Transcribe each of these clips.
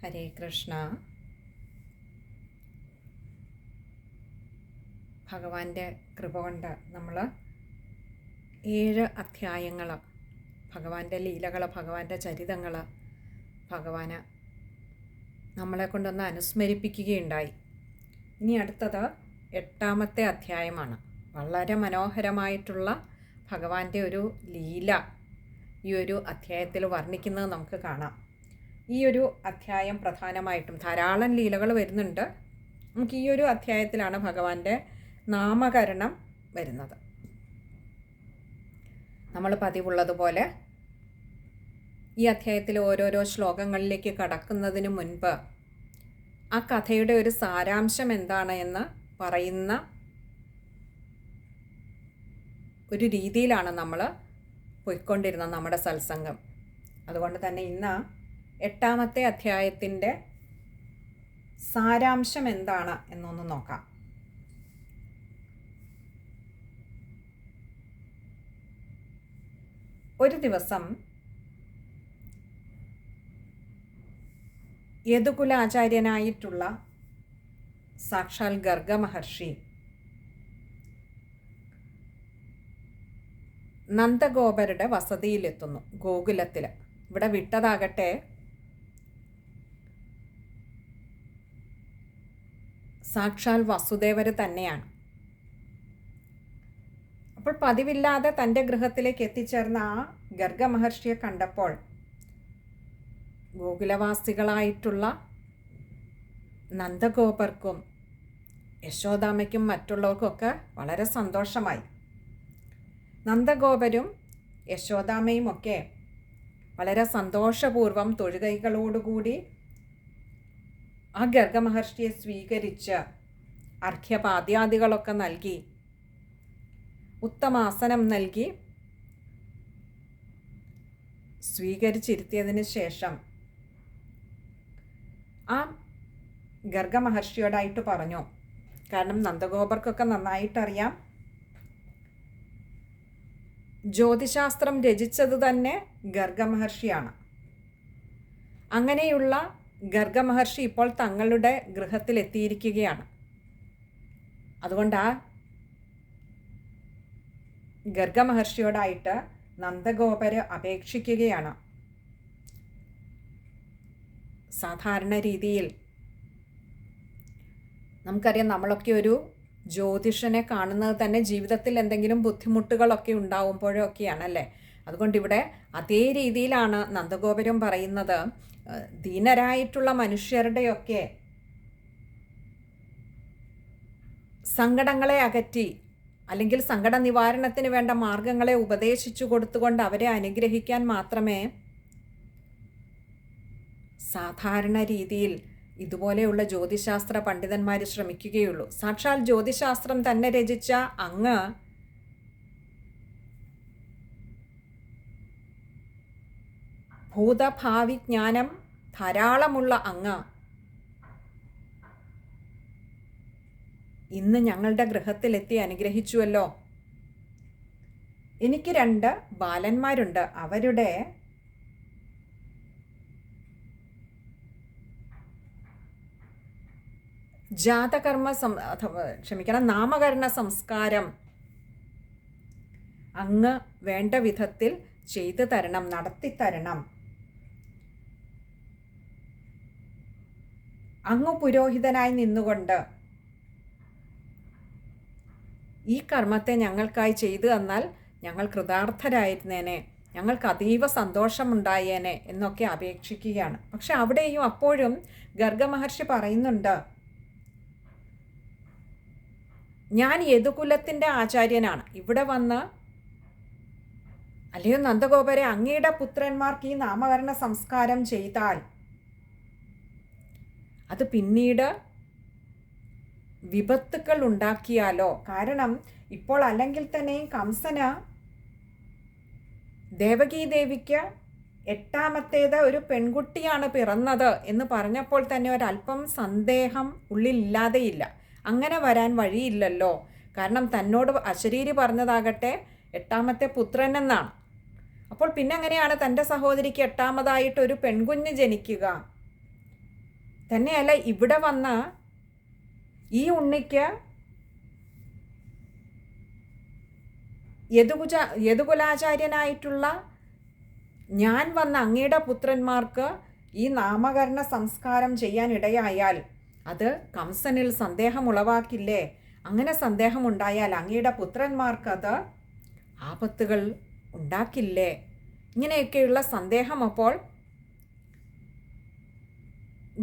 ഹരേ കൃഷ്ണ. ഭഗവാന്റെ കൃപ കൊണ്ട് നമ്മൾ 7 അധ്യായങ്ങൾ ഭഗവാന്റെ ലീലകൾ, ഭഗവാന്റെ ചരിതങ്ങൾ ഭഗവാന് നമ്മളെ കൊണ്ടൊന്ന് അനുസ്മരിപ്പിക്കുകയുണ്ടായി. ഇനി അടുത്തത് 8ാമത്തെ അധ്യായമാണ്. വളരെ മനോഹരമായിട്ടുള്ള ഭഗവാന്റെ ഒരു ലീല ഈ ഒരു അധ്യായത്തിൽ വർണ്ണിക്കുന്നത് നമുക്ക് കാണാം. ഈ ഒരു അധ്യായം പ്രധാനമായിട്ടും ധാരാളം ലീലകൾ വരുന്നുണ്ട്. നമുക്ക് ഈ ഒരു അധ്യായത്തിലാണ് ഭഗവാന്റെ നാമകരണം വരുന്നത്. നമ്മൾ പതിവുള്ളതുപോലെ ഈ അധ്യായത്തിൽ ഓരോരോ ശ്ലോകങ്ങളിലേക്ക് കടക്കുന്നതിന് മുൻപ് ആ കഥയുടെ ഒരു സാരാംശം എന്താണ് എന്ന് പറയുന്ന ഒരു രീതിയിലാണ് നമ്മൾ പോയിക്കൊണ്ടിരുന്നത് നമ്മുടെ സത്സംഗം. അതുകൊണ്ട് തന്നെ ഇന്ന് 8ാമത്തെ അധ്യായത്തിൻ്റെ സാരാംശം എന്താണ് എന്നൊന്ന് നോക്കാം. ഒരു ദിവസം യദുകുലാചാര്യനായിട്ടുള്ള സാക്ഷാൽ ഗർഗ മഹർഷി നന്ദഗോപരുടെ വസതിയിലെത്തുന്നു. ഗോകുലത്തിൽ ഇവിടെ വിട്ടതാകട്ടെ സാക്ഷാൽ വസുദേവർ തന്നെയാണ്. അപ്പോൾ പതിവില്ലാതെ തൻ്റെ ഗൃഹത്തിലേക്ക് എത്തിച്ചേർന്ന ആ ഗർഗ മഹർഷിയെ കണ്ടപ്പോൾ ഗോകുലവാസികളായിട്ടുള്ള നന്ദഗോപർക്കും യശോദാമ്മയ്ക്കും മറ്റുള്ളവർക്കൊക്കെ വളരെ സന്തോഷമായി. നന്ദഗോപരും യശോദാമ്മയും ഒക്കെ വളരെ സന്തോഷപൂർവ്വം തൊഴുകൈകളോടുകൂടി ആ ഗർഗ മഹർഷിയെ സ്വീകരിച്ച് അർഘ്യപാദ്യാദികളൊക്കെ നൽകി ഉത്തമാസനം നൽകി സ്വീകരിച്ചിരുത്തിയതിന് ശേഷം ആ ഗർഗ മഹർഷിയോടായിട്ട് പറഞ്ഞു. കാരണം നന്ദഗോപർക്കൊക്കെ നന്നായിട്ടറിയാം, ജ്യോതിശാസ്ത്രം രചിച്ചത് തന്നെ ഗർഗ മഹർഷിയാണ്. അങ്ങനെയുള്ള ഗർഗ മഹർഷി ഇപ്പോൾ തങ്ങളുടെ ഗൃഹത്തിലെത്തിയിരിക്കുകയാണ്. അതുകൊണ്ട് ആ ഗർഗ മഹർഷിയോടായിട്ട് നന്ദഗോപര് അപേക്ഷിക്കുകയാണ്. സാധാരണ രീതിയിൽ നമുക്കറിയാം, നമ്മളൊക്കെ ഒരു ജ്യോതിഷനെ കാണുന്നത് തന്നെ ജീവിതത്തിൽ എന്തെങ്കിലും ബുദ്ധിമുട്ടുകളൊക്കെ ഉണ്ടാവുമ്പോഴൊക്കെയാണല്ലേ. അതുകൊണ്ട് ഇവിടെ അതേ രീതിയിലാണ് നന്ദഗോപുരം പറയുന്നത്. ദീനരായിട്ടുള്ള മനുഷ്യരുടെയൊക്കെ സങ്കടങ്ങളെ അകറ്റി അല്ലെങ്കിൽ സങ്കട നിവാരണത്തിന് വേണ്ട മാർഗങ്ങളെ ഉപദേശിച്ചു കൊടുത്തുകൊണ്ട് അവരെ അനുഗ്രഹിക്കാൻ മാത്രമേ സാധാരണ രീതിയിൽ ഇതുപോലെയുള്ള ജ്യോതിശാസ്ത്ര പണ്ഡിതന്മാർ ശ്രമിക്കുകയുള്ളൂ. സാക്ഷാൽ ജ്യോതിശാസ്ത്രം തന്നെ രചിച്ച അങ്ങ് ഭൂതഭാവി ജ്ഞാനം ധാരാളമുള്ള അങ്ങ് ഇന്ന് ഞങ്ങളുടെ ഗൃഹത്തിലെത്തി അനുഗ്രഹിച്ചുവല്ലോ. എനിക്ക് 2 ബാലന്മാരുണ്ട്. അവരുടെ നാമകരണ സംസ്കാരം അങ്ങ് വേണ്ട വിധത്തിൽ ചെയ്തു തരണം, നടത്തിത്തരണം. അങ്ങ് പുരോഹിതനായി നിന്നുകൊണ്ട് ഈ കർമ്മത്തെ ഞങ്ങൾക്കായി ചെയ്തു തന്നാൽ ഞങ്ങൾ കൃതാർത്ഥരായിരുന്നേനെ, ഞങ്ങൾക്ക് അതീവ സന്തോഷമുണ്ടായേനെ എന്നൊക്കെ അപേക്ഷിക്കുകയാണ്. പക്ഷെ അവിടെയും അപ്പോഴും ഗർഗ മഹർഷി പറയുന്നുണ്ട്, ഞാൻ യദുകുലത്തിൻ്റെ ആചാര്യനാണ്. ഇവിടെ വന്ന് അല്ലയോ നന്ദഗോപരെ, അങ്ങയുടെ പുത്രന്മാർക്ക് ഈ നാമകരണ സംസ്കാരം ചെയ്താൽ അത് പിന്നീട് വിപത്തുക്കൾ ഉണ്ടാക്കിയാലോ. കാരണം ഇപ്പോൾ അല്ലെങ്കിൽ തന്നെയും കംസന് ദേവകീദേവിക്ക് 8ാമത്തേത് ഒരു പെൺകുട്ടിയാണ് പിറന്നത് എന്ന് പറഞ്ഞപ്പോൾ തന്നെ ഒരല്പം സന്ദേഹം ഉള്ളിലില്ലാതെയില്ല. അങ്ങനെ വരാൻ വഴിയില്ലല്ലോ. കാരണം തന്നോട് അശരീരി പറഞ്ഞതാകട്ടെ 8ാമത്തെ പുത്രൻ എന്നാണ്. അപ്പോൾ പിന്നെ എങ്ങനെയാണ് തൻ്റെ സഹോദരിക്ക് 8ാമതായിട്ട് ഒരു പെൺകുഞ്ഞ് ജനിക്കുക? തന്നെയല്ല, ഇവിടെ വന്ന ഈ ഉണ്ണിക്ക് യദുകുലാചാര്യനായിട്ടുള്ള ഞാൻ വന്ന അങ്ങയുടെ പുത്രന്മാർക്ക് ഈ നാമകരണ സംസ്കാരം ചെയ്യാൻ ഇടയായാൽ അത് കംസനിൽ സന്ദേഹം ഉളവാക്കില്ലേ? അങ്ങനെ സന്ദേഹമുണ്ടായാൽ അങ്ങയുടെ പുത്രന്മാർക്കത് ആപത്തുകൾ ഉണ്ടാക്കില്ലേ? ഇങ്ങനെയൊക്കെയുള്ള സന്ദേഹം അപ്പോൾ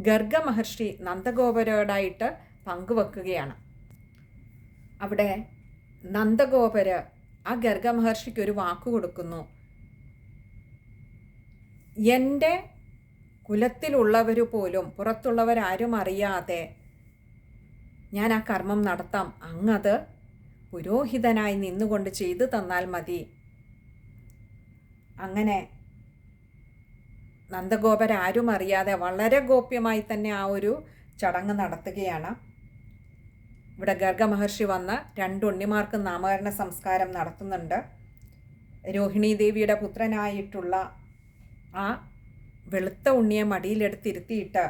ഗർഗ മഹർഷി നന്ദഗോപരോടായിട്ട് പങ്കുവെക്കുകയാണ്. അവിടെ നന്ദഗോപര് ആ ഗർഗ മഹർഷിക്ക് ഒരു വാക്കു കൊടുക്കുന്നു. എൻ്റെ കുലത്തിലുള്ളവർ പോലും പുറത്തുള്ളവരാരും അറിയാതെ ഞാൻ ആ കർമ്മം നടത്താം, അങ്ങത് പുരോഹിതനായി നിന്നുകൊണ്ട് ചെയ്തു തന്നാൽ മതി. അങ്ങനെ നന്ദഗോപരാരും അറിയാതെ വളരെ ഗോപ്യമായി തന്നെ ആ ഒരു ചടങ്ങ് നടത്തുകയാണ്. ഇവിടെ ഗർഗ മഹർഷി വന്ന് 2 ഉണ്ണിമാർക്ക് നാമകരണ സംസ്കാരം നടത്തുന്നുണ്ട്. രോഹിണി ദേവിയുടെ പുത്രനായിട്ടുള്ള ആ വെളുത്ത ഉണ്ണിയെ മടിയിലെടുത്തിരുത്തിയിട്ട്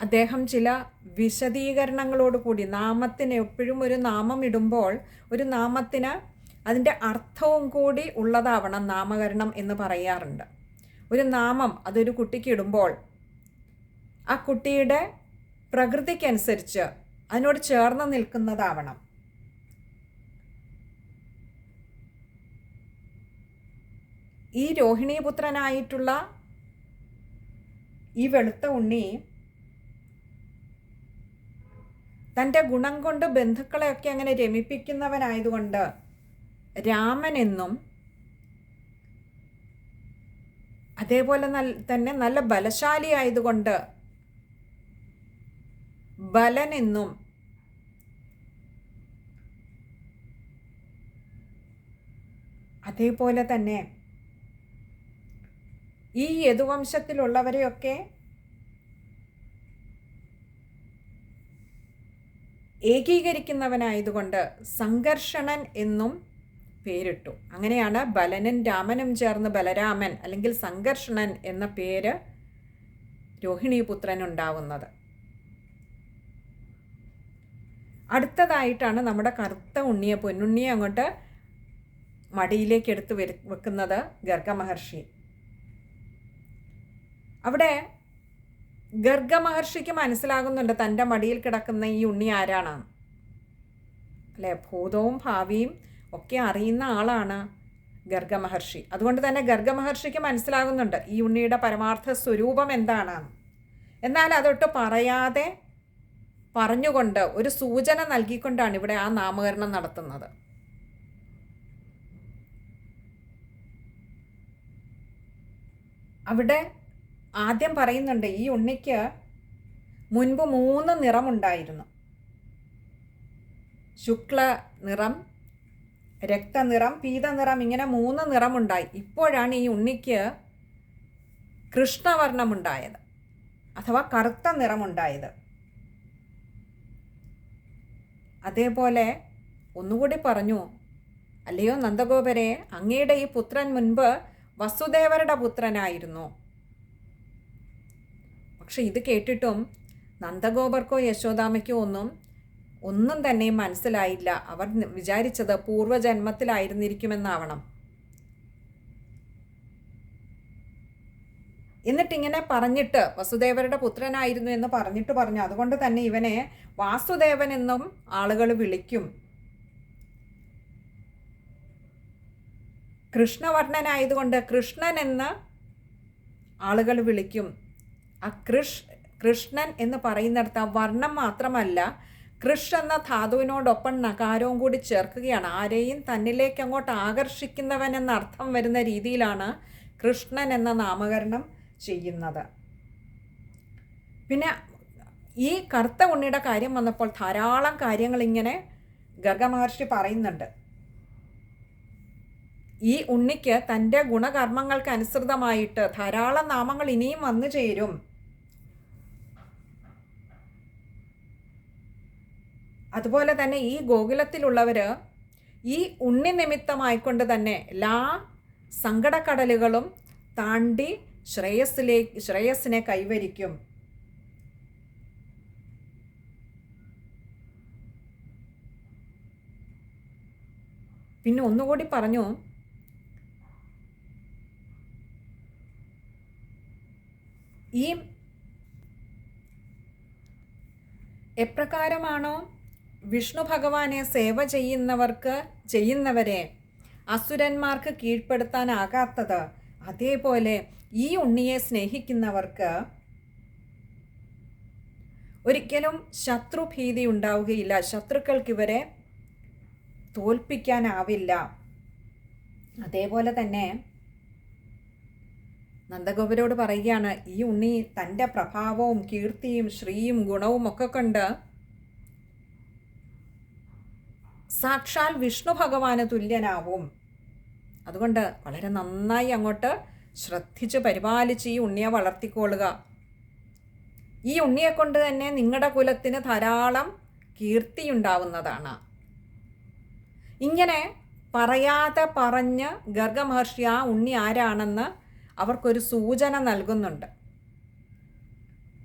അദ്ദേഹം ചില വിശദീകരണങ്ങളോടുകൂടി, നാമത്തിന് എപ്പോഴും ഒരു നാമം ഇടുമ്പോൾ ഒരു നാമത്തിന് അതിൻ്റെ അർത്ഥവും കൂടി ഉള്ളതാവണം നാമകരണം എന്ന് പറയാറുണ്ട്. ഒരു നാമം അതൊരു കുട്ടിക്ക് ഇടുമ്പോൾ ആ കുട്ടിയുടെ പ്രകൃതിക്കനുസരിച്ച് അതിനോട് ചേർന്ന് നിൽക്കുന്നതാവണം. ഈ രോഹിണീപുത്രനായിട്ടുള്ള ഈ വെളുത്ത ഉണ്ണി തൻ്റെ ഗുണം കൊണ്ട് ബന്ധുക്കളെയൊക്കെ അങ്ങനെ രമിപ്പിക്കുന്നവനായതുകൊണ്ട് രാമനെന്നും അതേപോലെ തന്നെ നല്ല ബലശാലി ആയതുകൊണ്ട് ബലനെന്നും അതേപോലെ തന്നെ ഈ യദുവംശത്തിലുള്ളവരെയൊക്കെ ഏകീകരിക്കുന്നവനായതുകൊണ്ട് സംഘർഷണൻ എന്നും പേരിട്ടു. അങ്ങനെയാണ് ബലനും രാമനും ചേർന്ന് ബലരാമൻ അല്ലെങ്കിൽ സംഘർഷണൻ എന്ന പേര് രോഹിണീപുത്രനുണ്ടാവുന്നത്. അടുത്തതായിട്ടാണ് നമ്മുടെ കറുത്ത ഉണ്ണിയെ, പൊന്നുണ്ണിയെ അങ്ങോട്ട് മടിയിലേക്ക് എടുത്ത് വെക്കുന്നത് ഗർഗ മഹർഷി. അവിടെ ഗർഗ മഹർഷിക്ക് മനസ്സിലാകുന്നുണ്ട് തൻ്റെ മടിയിൽ കിടക്കുന്ന ഈ ഉണ്ണി ആരാണെന്ന്. അല്ലേ, ഭൂതവും ഭാവിയും ഒക്കെ അറിയുന്ന ആളാണ് ഗർഗ മഹർഷി. അതുകൊണ്ട് തന്നെ ഗർഗ മഹർഷിക്ക് മനസ്സിലാകുന്നുണ്ട് ഈ ഉണ്ണിയുടെ പരമാർത്ഥ സ്വരൂപം എന്താണെന്ന്. എന്നാൽ അതൊട്ട് പറയാതെ പറഞ്ഞുകൊണ്ട് ഒരു സൂചന നൽകിക്കൊണ്ടാണ് ഇവിടെ ആ നാമകരണം നടത്തുന്നത്. അവിടെ ആദ്യം പറയുന്നുണ്ട് ഈ ഉണ്ണിക്ക് മുൻപ് 3 നിറമുണ്ടായിരുന്നു. ശുക്ല നിറം, രക്തനിറം, പീതനിറം, ഇങ്ങനെ 3 നിറമുണ്ടായി. ഇപ്പോഴാണ് ഈ ഉണ്ണിക്ക് കൃഷ്ണവർണ്ണമുണ്ടായത് അഥവാ കറുത്ത നിറമുണ്ടായത്. അതേപോലെ ഒന്നുകൂടി പറഞ്ഞു, അല്ലയോ നന്ദഗോപരെ, അങ്ങയുടെ ഈ പുത്രൻ മുൻപ് വസുദേവരുടെ പുത്രനായിരുന്നു. പക്ഷെ ഇത് കേട്ടിട്ടും നന്ദഗോപർക്കോ യശോദാമയ്ക്കോ ഒന്നും തന്നെ മനസ്സിലായില്ല. അവർ വിചാരിച്ചത് പൂർവ്വജന്മത്തിലായിരുന്നിരിക്കുമെന്നാവണം. എന്നിട്ടിങ്ങനെ പറഞ്ഞിട്ട് വസുദേവരുടെ പുത്രനായിരുന്നു എന്ന് പറഞ്ഞു. അതുകൊണ്ട് തന്നെ ഇവനെ വാസുദേവൻ എന്നും ആളുകൾ വിളിക്കും. കൃഷ്ണവർണ്ണനായതുകൊണ്ട് കൃഷ്ണൻ എന്ന് ആളുകൾ വിളിക്കും. ആ കൃഷ്ണൻ എന്ന് പറയുന്നിടത്ത് ആ വർണ്ണം മാത്രമല്ല, കൃഷ് എന്ന ധാതുവിനോടൊപ്പം നകാരവും കൂടി ചേർക്കുകയാണ്. ആരെയും തന്നിലേക്ക് അങ്ങോട്ട് ആകർഷിക്കുന്നവൻ എന്ന അർത്ഥം വരുന്ന രീതിയിലാണ് കൃഷ്ണൻ എന്ന നാമകരണം ചെയ്യുന്നത്. പിന്നെ ഈ കറുത്ത ഉണ്ണിയുടെ കാര്യം വന്നപ്പോൾ ധാരാളം കാര്യങ്ങൾ ഇങ്ങനെ ഗർഗ മഹർഷി പറയുന്നുണ്ട്. ഈ ഉണ്ണിക്ക് തൻ്റെ ഗുണകർമ്മങ്ങൾക്ക് അനുസൃതമായിട്ട് ധാരാളം നാമങ്ങൾ ഇനിയും വന്നു ചേരും. അതുപോലെ തന്നെ ഈ ഗോകുലത്തിലുള്ളവർ ഈ ഉണ്ണി നിമിത്തമായിക്കൊണ്ട് തന്നെ എല്ലാ സങ്കടക്കടലുകളും താണ്ടി ശ്രേയസ്സിനെ കൈവരിക്കും. പിന്നെ ഒന്നുകൂടി പറഞ്ഞു, ഈ എപ്രകാരമാണോ വിഷ്ണു ഭഗവാനെ സേവ ചെയ്യുന്നവരെ അസുരന്മാർക്ക് കീഴ്പ്പെടുത്താനാകാത്തത്, അതേപോലെ ഈ ഉണ്ണിയെ സ്നേഹിക്കുന്നവർക്ക് ഒരിക്കലും ശത്രുഭീതി ഉണ്ടാവുകയില്ല. ശത്രുക്കൾക്ക് ഇവരെ തോൽപ്പിക്കാനാവില്ല. അതേപോലെ തന്നെ നന്ദഗോപരോട് പറയുകയാണ്, ഈ ഉണ്ണി തൻ്റെ പ്രഭാവവും കീർത്തിയും ശ്രീയും ഗുണവും ഒക്കെ കൊണ്ട് സാക്ഷാൽ വിഷ്ണു ഭഗവാന് തുല്യനാവും. അതുകൊണ്ട് വളരെ നന്നായി അങ്ങോട്ട് ശ്രദ്ധിച്ച് പരിപാലിച്ച് ഈ ഉണ്ണിയെ വളർത്തിക്കൊള്ളുക. ഈ ഉണ്ണിയെ കൊണ്ട് തന്നെ നിങ്ങളുടെ കുലത്തിന് ധാരാളം കീർത്തിയുണ്ടാവുന്നതാണ്. ഇങ്ങനെ പറയാതെ പറഞ്ഞ് ഗർഗമഹർഷി ആ ഉണ്ണി ആരാണെന്ന് അവർക്കൊരു സൂചന നൽകുന്നുണ്ട്.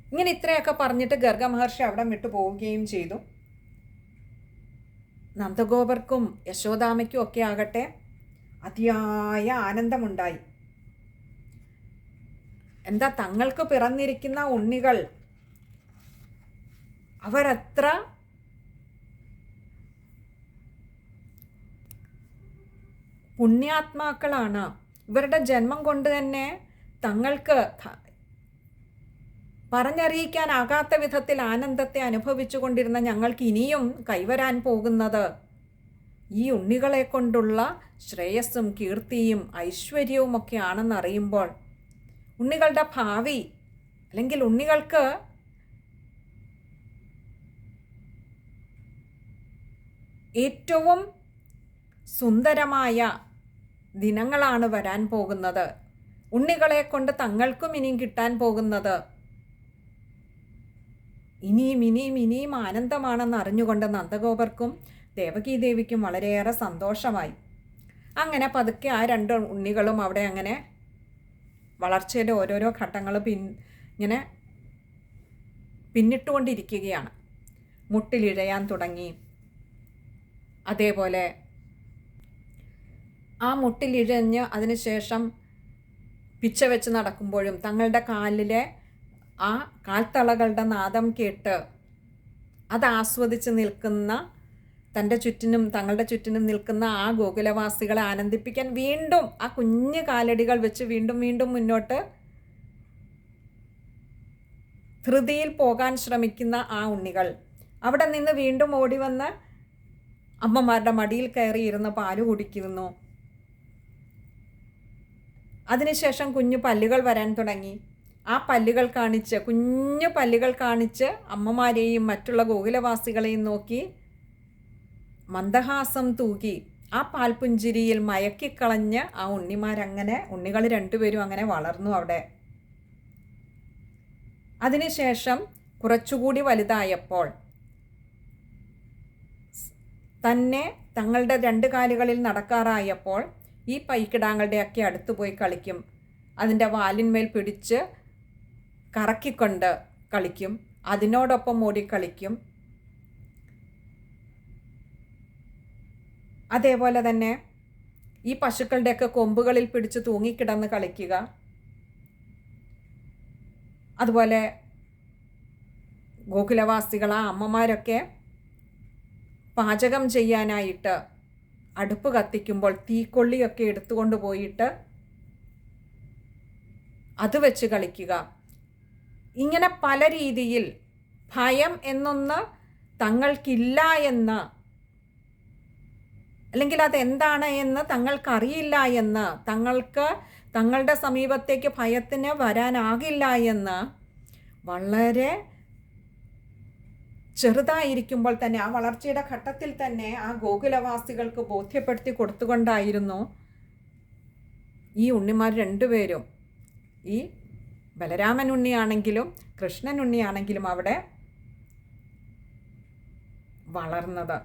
ഇങ്ങനെ ഇത്രയൊക്കെ പറഞ്ഞിട്ട് ഗർഗമഹർഷി അവിടെ വിട്ടു പോവുകയും ചെയ്തു. നന്ദഗോപർക്കും യശോദാമയ്ക്കും ഒക്കെ ആകട്ടെ അതിയായ ആനന്ദമുണ്ടായി. എന്താ, തങ്ങൾക്ക് പിറന്നിരിക്കുന്ന ഉണ്ണികൾ അവരത്ര പുണ്യാത്മാക്കളാണ്. ഇവരുടെ ജന്മം കൊണ്ട് തന്നെ തങ്ങൾക്ക് പറഞ്ഞറിയിക്കാനാകാത്ത വിധത്തിൽ ആനന്ദത്തെ അനുഭവിച്ചു കൊണ്ടിരുന്ന ഞങ്ങൾക്ക് ഇനിയും കൈവരാൻ പോകുന്നത് ഈ ഉണ്ണികളെ കൊണ്ടുള്ള ശ്രേയസ്സും കീർത്തിയും ഐശ്വര്യവും ഒക്കെ ആണെന്നറിയുമ്പോൾ ഉണ്ണികളുടെ ഭാവി, അല്ലെങ്കിൽ ഉണ്ണികൾക്ക് ഏറ്റവും സുന്ദരമായ ദിനങ്ങളാണ് വരാൻ പോകുന്നത്. ഉണ്ണികളെ കൊണ്ട് തങ്ങൾക്കും ഇനിയും കിട്ടാൻ പോകുന്നത് ഇനിയും ആനന്ദമാണെന്ന് അറിഞ്ഞുകൊണ്ട് നന്ദഗോപർക്കും ദേവകീദേവിക്കും വളരെയേറെ സന്തോഷമായി. അങ്ങനെ പതുക്കെ ആ രണ്ട് ഉണ്ണികളും അവിടെ അങ്ങനെ വളർച്ചയുടെ ഓരോരോ ഘട്ടങ്ങൾ ഇങ്ങനെ പിന്നിട്ടുകൊണ്ടിരിക്കുകയാണ്. മുട്ടിലിഴയാൻ തുടങ്ങി. അതേപോലെ ആ മുട്ടിലിഴഞ്ഞ് അതിനുശേഷം പിച്ച വെച്ച് നടക്കുമ്പോഴും തങ്ങളുടെ കാലിലെ ആ കാൽത്തളകളുടെ നാദം കേട്ട് അത് ആസ്വദിച്ച് നിൽക്കുന്ന തങ്ങളുടെ ചുറ്റിനും നിൽക്കുന്ന ആ ഗോകുലവാസികളെ ആനന്ദിപ്പിക്കാൻ വീണ്ടും ആ കുഞ്ഞു കാലടികൾ വെച്ച് വീണ്ടും മുന്നോട്ട് ധൃതിയിൽ പോകാൻ ശ്രമിക്കുന്ന ആ ഉണ്ണികൾ അവിടെ നിന്ന് വീണ്ടും ഓടി വന്ന് അമ്മമാരുടെ മടിയിൽ കയറിയിരുന്ന് പാല് കുടിക്കുന്നു. അതിനുശേഷം കുഞ്ഞു പല്ലുകൾ വരാൻ തുടങ്ങി. ആ കുഞ്ഞു പല്ലുകൾ കാണിച്ച് അമ്മമാരെയും മറ്റുള്ള ഗോകുലവാസികളെയും നോക്കി മന്ദഹാസം തൂകി ആ പാൽപുഞ്ചിരിയിൽ മയക്കിക്കളഞ്ഞ് ആ ഉണ്ണികൾ രണ്ടുപേരും അങ്ങനെ വളർന്നു അവിടെ. അതിനുശേഷം കുറച്ചുകൂടി വലുതായപ്പോൾ തന്നെ തങ്ങളുടെ രണ്ട് കാലുകളിൽ നടക്കാറായപ്പോൾ ഈ പൈക്കിടാങ്ങളുടെയൊക്കെ അടുത്ത് പോയി കളിക്കും. അതിൻ്റെ വാലിന്മേൽ പിടിച്ച് കറക്കിക്കൊണ്ട് കളിക്കും. അതിനോടൊപ്പം ഓടിക്കളിക്കും. അതേപോലെ തന്നെ ഈ പശുക്കളുടെയൊക്കെ കൊമ്പുകളിൽ പിടിച്ച് തൂങ്ങിക്കിടന്ന് കളിക്കുക. അതുപോലെ ഗോകുലവാസികൾ ആ അമ്മമാരൊക്കെ പാചകം ചെയ്യാനായിട്ട് അടുപ്പ് കത്തിക്കുമ്പോൾ തീക്കൊള്ളിയൊക്കെ എടുത്തുകൊണ്ട് പോയിട്ട് അത് വെച്ച് കളിക്കുക. ഇങ്ങനെ പല രീതിയിൽ ഭയം എന്നൊന്ന് തങ്ങൾക്കില്ല എന്ന്, അല്ലെങ്കിൽ അതെന്താണ് എന്ന് തങ്ങൾക്കറിയില്ല എന്ന്, തങ്ങളുടെ സമീപത്തേക്ക് ഭയത്തിന് വരാനാകില്ല എന്ന് വളരെ ചെറുതായിരിക്കുമ്പോൾ തന്നെ ആ വളർച്ചയുടെ ഘട്ടത്തിൽ തന്നെ ആ ഗോകുലവാസികൾക്ക് ബോധ്യപ്പെടുത്തി കൊടുത്തുകൊണ്ടായിരുന്നു ഈ ഉണ്ണിമാർ രണ്ടുപേരും, ഈ ബലരാമൻ ഉണ്ണിയാണെങ്കിലും കൃഷ്ണൻ ഉണ്ണിയാണെങ്കിലും അവിടെ വളർന്നത്.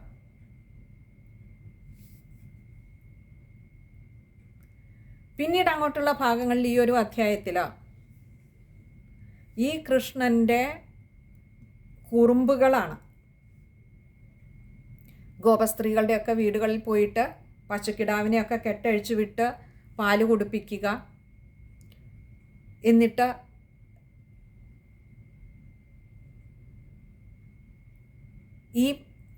പിന്നീട് അങ്ങോട്ടുള്ള ഭാഗങ്ങളിൽ ഈ ഒരു അധ്യായത്തിൽ ഈ കൃഷ്ണൻ്റെ കുറുമ്പുകളാണ്. ഗോപസ്ത്രീകളുടെയൊക്കെ വീടുകളിൽ പോയിട്ട് പശുക്കിടാവിനെയൊക്കെ കെട്ടഴിച്ചു വിട്ട് പാല് കുടിപ്പിക്കുക, എന്നിട്ട് ഈ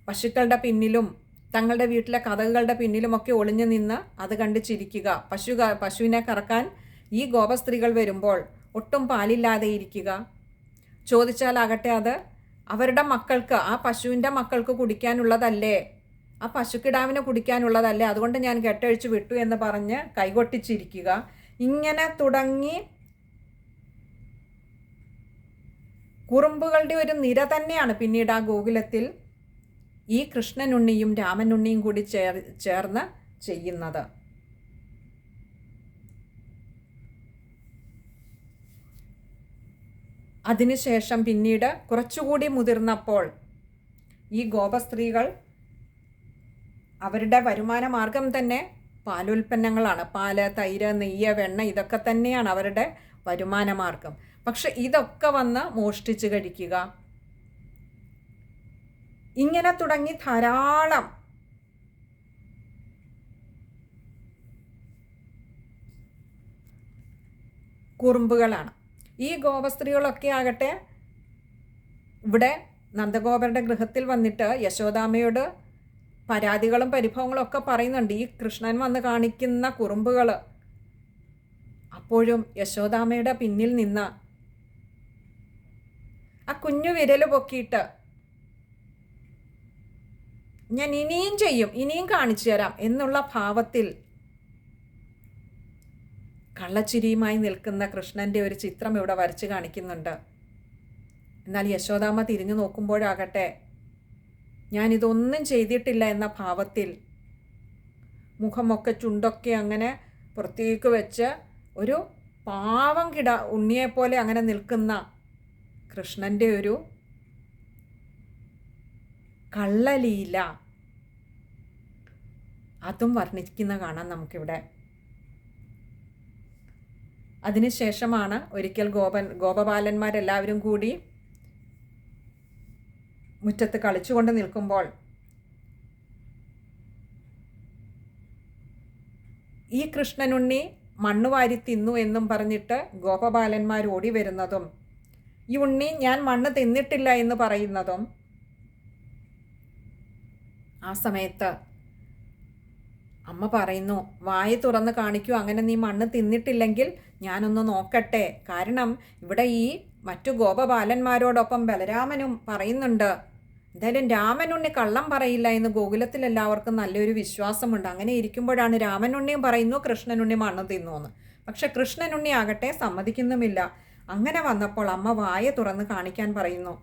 പശുക്കളുടെ പിന്നിലും തങ്ങളുടെ വീട്ടിലെ കഥകളുടെ പിന്നിലുമൊക്കെ ഒളിഞ്ഞു നിന്ന് അത് കണ്ട് ചിരിക്കുക. പശുവിനെ കറക്കാൻ ഈ ഗോപസ്ത്രീകൾ വരുമ്പോൾ ഒട്ടും പാലില്ലാതെ ഇരിക്കുക. ചോദിച്ചാലാകട്ടെ അത് അവരുടെ മക്കൾക്ക്, ആ പശുവിൻ്റെ മക്കൾക്ക് കുടിക്കാനുള്ളതല്ലേ, ആ പശുക്കിടാവിന് കുടിക്കാനുള്ളതല്ലേ, അതുകൊണ്ട് ഞാൻ കെട്ടഴിച്ചു വിട്ടു എന്ന് പറഞ്ഞ് കൈകൊട്ടിച്ചിരിക്കുക. ഇങ്ങനെ തുടങ്ങി കുറുമ്പുകളുടെ ഒരു നിര തന്നെയാണ് പിന്നീട് ആ ഗോകുലത്തിൽ ഈ കൃഷ്ണനുണ്ണിയും രാമനുണ്ണിയും കൂടി ചേർന്ന് ചെയ്യുന്നത്. അതിനുശേഷം പിന്നീട് കുറച്ചുകൂടി മുതിർന്നപ്പോൾ ഈ ഗോപസ്ത്രീകൾ അവരുടെ വരുമാന മാർഗം തന്നെ പാലുൽപ്പന്നങ്ങളാണ്. പാല്, തൈര്, നെയ്യ്, വെണ്ണ, ഇതൊക്കെ തന്നെയാണ് അവരുടെ വരുമാന മാർഗം. പക്ഷെ ഇതൊക്കെ വന്ന് മോഷ്ടിച്ച് കഴിക്കുക, ഇങ്ങനെ തുടങ്ങി ധാരാളം കുറുമ്പുകളാണ്. ഈ ഗോപസ്ത്രീകളൊക്കെ ആകട്ടെ ഇവിടെ നന്ദഗോപരുടെ ഗൃഹത്തിൽ വന്നിട്ട് യശോദാമ്മയോട് പരാതികളും പരിഭവങ്ങളും ഒക്കെ പറയുന്നുണ്ട്, ഈ കൃഷ്ണൻ വന്ന് കാണിക്കുന്ന കുറുമ്പുകൾ. അപ്പോഴും യശോദാമ്മയുടെ പിന്നിൽ നിന്ന് ആ കുഞ്ഞു വിരൽ പൊക്കിയിട്ട് ഞാൻ ഇനിയും ചെയ്യും, ഇനിയും കാണിച്ചു തരാം എന്നുള്ള ഭാവത്തിൽ കള്ളച്ചിരിയുമായി നിൽക്കുന്ന കൃഷ്ണൻ്റെ ഒരു ചിത്രം ഇവിടെ വരച്ച് കാണിക്കുന്നുണ്ട്. എന്നാൽ യശോദാമ്മ തിരിഞ്ഞു നോക്കുമ്പോഴാകട്ടെ ഞാനിതൊന്നും ചെയ്തിട്ടില്ല എന്ന ഭാവത്തിൽ മുഖമൊക്കെ ചുണ്ടൊക്കെ അങ്ങനെ പുറത്തേക്ക് വെച്ച് ഒരു പാവം ഉണ്ണിയെപ്പോലെ അങ്ങനെ നിൽക്കുന്ന കൃഷ്ണൻ്റെ ഒരു കള്ളലീല അതും വർണ്ണിക്കുന്ന കാണാം നമുക്കിവിടെ. അതിനുശേഷമാണ് ഒരിക്കൽ ഗോപബാലന്മാരെല്ലാവരും കൂടി മുറ്റത്ത് കളിച്ചുകൊണ്ട് നിൽക്കുമ്പോൾ ഈ കൃഷ്ണനുണ്ണി മണ്ണ് തിന്നു എന്നും പറഞ്ഞിട്ട് ഗോപബാലന്മാർ ഓടി വരുന്നതും ഈ ഉണ്ണി ഞാൻ മണ്ണ് തിന്നിട്ടില്ല എന്ന് പറയുന്നതും ആ സമയത്ത് അമ്മ പറയുന്നു, വായ തുറന്ന് കാണിക്കൂ, അങ്ങനെ നീ മണ്ണ് തിന്നിട്ടില്ലെങ്കിൽ ഞാനൊന്ന് നോക്കട്ടെ. കാരണം ഇവിടെ ഈ മറ്റു ഗോപബാലന്മാരോടൊപ്പം ബലരാമനും പറയുന്നുണ്ട്, എന്തായാലും രാമനുണ്ണി കള്ളം പറയില്ല എന്ന് ഗോകുലത്തിൽ എല്ലാവർക്കും നല്ലൊരു വിശ്വാസമുണ്ട്. അങ്ങനെ ഇരിക്കുമ്പോഴാണ് രാമനുണ്ണിയും പറയുന്നു കൃഷ്ണനുണ്ണി മണ്ണ് തിന്നു എന്ന്. പക്ഷെ കൃഷ്ണനുണ്ണി ആകട്ടെ സമ്മതിക്കുന്നുമില്ല. അങ്ങനെ വന്നപ്പോൾ അമ്മ വായ തുറന്ന് കാണിക്കാൻ പറയുന്നു.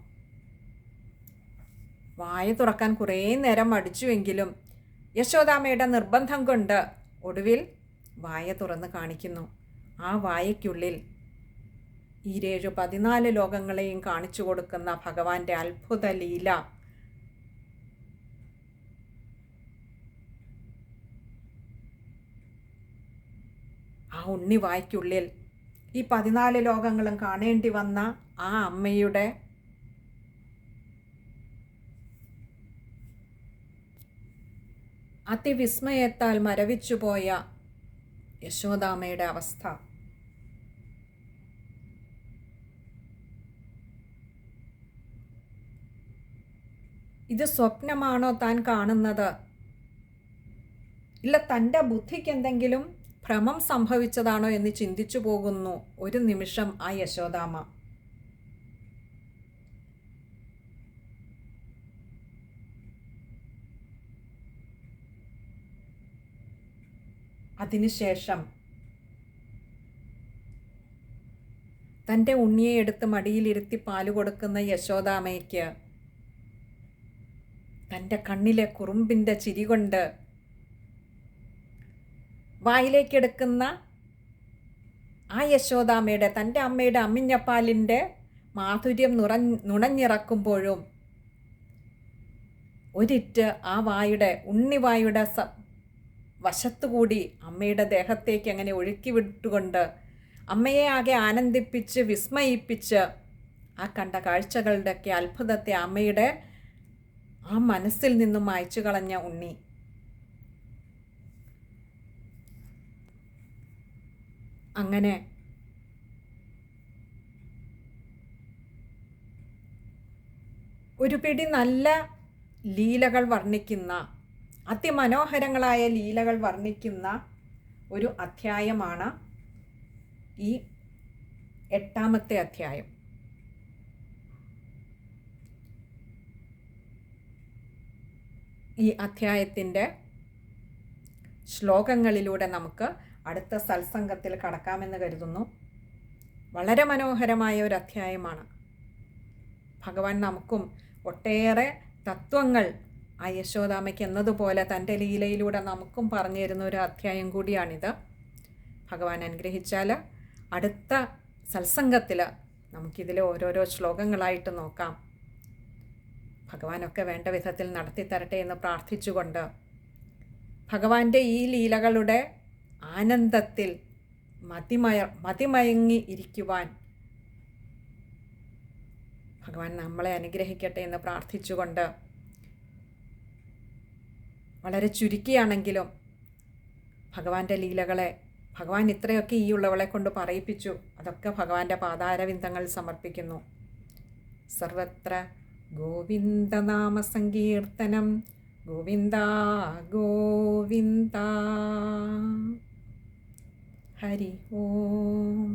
വായ തുറക്കാൻ കുറേ നേരം മടിച്ചുവെങ്കിലും യശോദാമ്മയുടെ നിർബന്ധം കൊണ്ട് ഒടുവിൽ വായ തുറന്ന് കാണിക്കുന്നു. ആ വായയ്ക്കുള്ളിൽ ഈ 14 ലോകങ്ങളെയും കാണിച്ചു കൊടുക്കുന്ന ഭഗവാന്റെ അത്ഭുത ലീല ആ ഉണ്ണി വായ്ക്കുള്ളിൽ ഈ 14 ലോകങ്ങളും കാണേണ്ടി വന്ന ആ അമ്മയുടെ അതിവിസ്മയത്താൽ മരവിച്ചുപോയ യശോദാമ്മയുടെ അവസ്ഥ. ഇത് സ്വപ്നമാണോ താൻ കാണുന്നത്? ഇല്ല തൻ്റെ ബുദ്ധിക്ക് എന്തെങ്കിലും ഭ്രമം സംഭവിച്ചതാണോ എന്ന് ചിന്തിച്ചു പോകുന്നു ഒരു നിമിഷം ആ യശോദാമ്മ. അതിനുശേഷം തൻ്റെ ഉണ്ണിയെ എടുത്ത് മടിയിലിരുത്തി പാല് കൊടുക്കുന്ന യശോദാമ്മയ്ക്ക് തൻ്റെ കണ്ണിലെ കുറുമ്പിൻ്റെ ചിരി കൊണ്ട് വായിലേക്കെടുക്കുന്ന ആ യശോദാമ്മയുടെ തൻ്റെ അമ്മയുടെ അമ്മിഞ്ഞപ്പാലിൻ്റെ മാധുര്യം നുണഞ്ഞിറക്കുമ്പോഴും ഒരിറ്റ് ആ വായുടെ ഉണ്ണിവായുടെ വശത്തുകൂടി അമ്മയുടെ ദേഹത്തേക്ക് അങ്ങനെ ഒഴുക്കി വിട്ടുകൊണ്ട് അമ്മയെ ആകെ ആനന്ദിപ്പിച്ച് വിസ്മയിപ്പിച്ച് ആ കണ്ട കാഴ്ചകളുടെയൊക്കെ അത്ഭുതത്തെ അമ്മയുടെ ആ മനസ്സിൽ നിന്നും മായ്ച്ചു കളഞ്ഞ ഉണ്ണി അങ്ങനെ ഒരു പിടി നല്ല ലീലകൾ വർണ്ണിക്കുന്ന, അതിമനോഹരങ്ങളായ ലീലകൾ വർണ്ണിക്കുന്ന ഒരു അധ്യായമാണ് ഈ 8-ാമത്തെ അധ്യായം. ഈ അധ്യായത്തിൻ്റെ ശ്ലോകങ്ങളിലൂടെ നമുക്ക് അടുത്ത സത്സംഗത്തിൽ കടക്കാമെന്ന് കരുതുന്നു. വളരെ മനോഹരമായ ഒരു അധ്യായമാണ്. ഭഗവാൻ നമുക്കും ഒട്ടേറെ തത്വങ്ങൾ ആ യശോദാമ്മയ്ക്ക് എന്നതുപോലെ തൻ്റെ ലീലയിലൂടെ നമുക്കും പറഞ്ഞു തരുന്ന ഒരു അധ്യായം കൂടിയാണിത്. ഭഗവാൻ അനുഗ്രഹിച്ചാൽ അടുത്ത സത്സംഗത്തിൽ നമുക്കിതിലെ ഓരോരോ ശ്ലോകങ്ങളായിട്ട് നോക്കാം. ഭഗവാനൊക്കെ വേണ്ട വിധത്തിൽ നടത്തി തരട്ടെ എന്ന് പ്രാർത്ഥിച്ചുകൊണ്ട് ഭഗവാന്റെ ഈ ലീലകളുടെ ആനന്ദത്തിൽ മതിമയങ്ങി ഇരിക്കുവാൻ ഭഗവാൻ നമ്മളെ അനുഗ്രഹിക്കട്ടെ എന്ന് പ്രാർത്ഥിച്ചുകൊണ്ട്, വളരെ ചുരുക്കിയാണെങ്കിലും ഭഗവാന്റെ ലീലകളെ ഭഗവാൻ ഇത്രയൊക്കെ ഈ ഉള്ളവളെ കൊണ്ട് പറയിപ്പിച്ചു, അതൊക്കെ ഭഗവാന്റെ പാദാരവിന്ദങ്ങൾ സമർപ്പിക്കുന്നു. സർവത്ര ഗോവിന്ദനാമ സങ്കീർത്തനം, ഗോവിന്ദ ഗോവിന്ദ. ഹരി ഓം.